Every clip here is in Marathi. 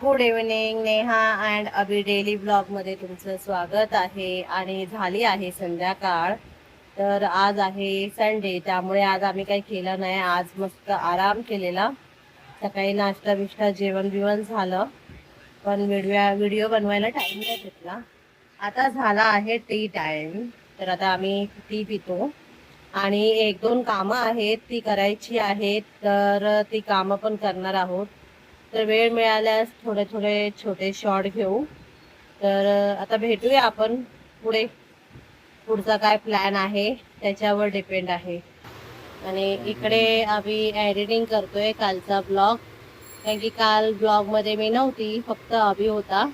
Good evening Neha and Abhi daily blog मध्ये तुमचं स्वागत आहे. आणि झाली आहे संध्याकाळ. तर आज आहे संडे, त्यामुळे आज आम्ही काही केलं नाही. आज मस्त आराम केलेला. सकाळी नाश्ता बिष्टा जेवण बिवण झालं, पण व्हिडिओ बनवायला टाइम नाही भेटला. आता झाला आहे टी टाइम, तर आता आम्ही टी पितो आणि एक दोन कामं आहेत ती करायची आहेत, तर ती कामं पण करणार आहोत. तर वेळ मिळाल्यास थोडे थोडे छोटे शॉर्ट घेऊ. तर आता भेटूया आपण पुढे. पुढचा काय प्लॅन आहे त्याच्यावर डिपेंड आहे. आणि इकडे आम्ही एडिटिंग करतोय कालचा ब्लॉग, कारण की काल ब्लॉगमध्ये मी नव्हती, फक्त अभि होता.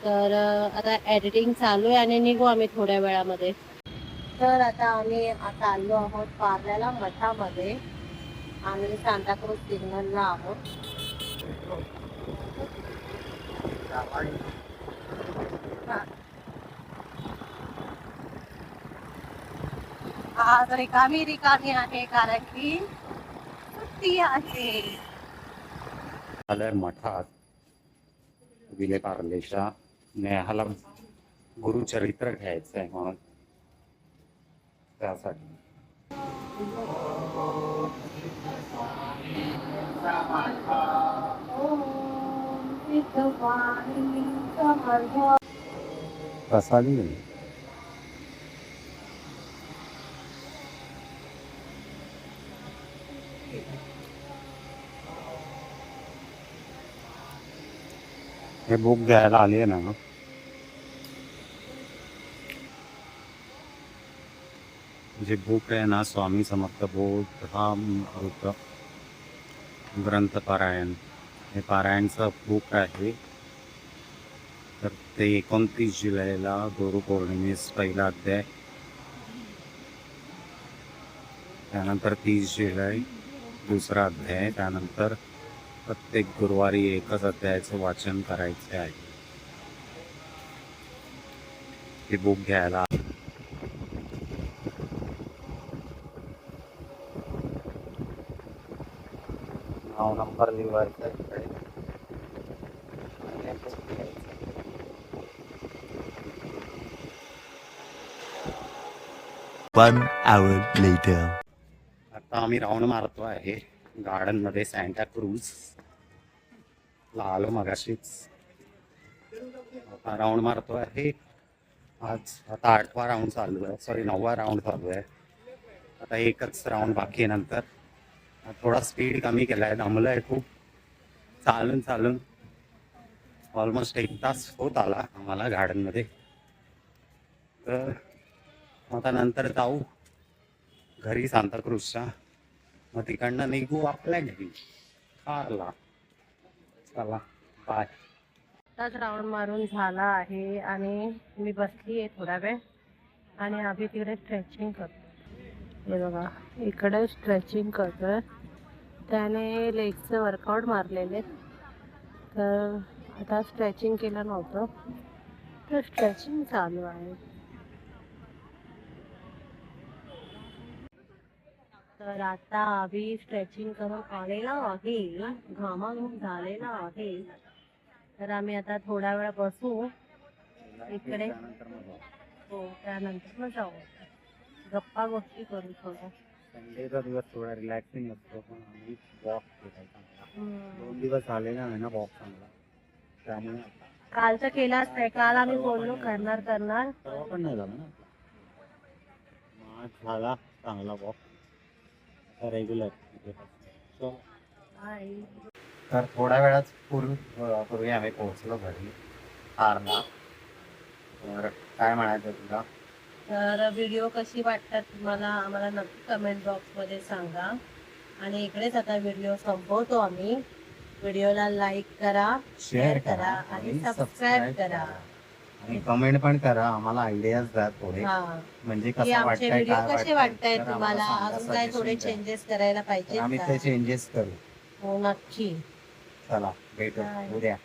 तर आता एडिटिंग चालू आहे आणि निघू आम्ही थोड्या वेळामध्ये. तर आता आम्ही आता आलो आहोत पार्ल्याला मठामध्ये. आम्ही सांताक्रूज सिग्नलला आहोत. आज रिकामी रिकामी आहे, कारण की सुट्टी आहे. आलंय मठात विले पार्लेच्या नेहाला गुरुचरित्र घ्यायचं आहे म्हणून त्यासाठी. प्रसादी हे बुक घ्यायला आली आहे ना. जे बुक आहे ना, स्वामी समर्थ बौद्ध अमृत ग्रंथ पारायण, हे पारायणचं बुक आहे. तर ते 29 जुलैला गुरुपौर्णिमेस पहिला अध्याय, त्यानंतर 30 जुलै दुसरा अध्याय, त्यानंतर प्रत्येक गुरुवारी एकच अध्यायाचं वाचन करायचे आहे. हे बुक घ्यायला 9 नंबर लिवायचा इकडे. 1 hour later. आता आम्ही राऊंड मारतो आहे गार्डन मध्ये. सॅन्टा क्रूज ला आलो मगाशीच. आता राऊंड मारतो आहे. आज आता 8वा राऊंड चालू आहे, सॉरी 9वा राऊंड चालू आहे. आता एकच राऊंड बाकी आहे. नंतर थोडा स्पीड कमी केला आहे, दमलं आहे खूप चालून चालून. ऑलमोस्ट 1 तास होत आला आम्हाला गार्डनमध्ये. तर आता नंतर जाऊ घरी सांताक्रूजच्या, मग तिकडनं निघू आपल्या घरी कारला. चला बाय. आताच राऊंड मारून झाला आहे आणि मी बसली आहे थोडा वेळ. आणि आम्ही तिकडे स्ट्रेचिंग करतो. हे बघा, इकडे स्ट्रेचिंग करतोय. त्याने लेगचं वर्कआउट मारलेले, तर आता स्ट्रेचिंग केलं नव्हतं, तर स्ट्रेचिंग चालू आहे. तर आता आम्ही स्ट्रेचिंग करून आलेला आहे, घामाघूम झालेला आहे. तर आम्ही आता थोडा वेळ बसू इकडे. हो, त्यानंतर मग जाऊ, गप्पा गोष्टी करू थोडं. संडेचा दिवस थोडा रिलॅक्सिंग असतो, पण आम्ही वॉक केला चांगला. 2 दिवस आलेला आहे ना वॉक चांगला, त्यामुळे कालचं केलाच नाही. काल आम्ही बोललो करणार परवा पण नाही झाला ना. आज झाला चांगला वॉक रेग्युलर. तर थोड्या वेळाच पूर्वी आम्ही पोहोचलो घरी कारला. तर काय म्हणायचं तुला? तर व्हिडिओ कशी वाटतात तुम्हाला आम्हाला नक्की कमेंट बॉक्समध्ये सांगा. आणि इकडेच आता व्हिडिओ संपवतो आम्ही. व्हिडिओला लाईक करा, शेअर करा आणि सबस्क्राईब करा. आणि कमेंट पण करा, आम्हाला आयडियाज द्या थोडे, म्हणजे कसं वाटतंय, व्हिडिओ काय कसे वाटताय तुम्हाला, सांगा, अजून काय थोडे suggestion द्या. चेंजेस करायला पाहिजे आम्ही ते चेंजेस करू. हो नक्की. चला भेटू उद्या.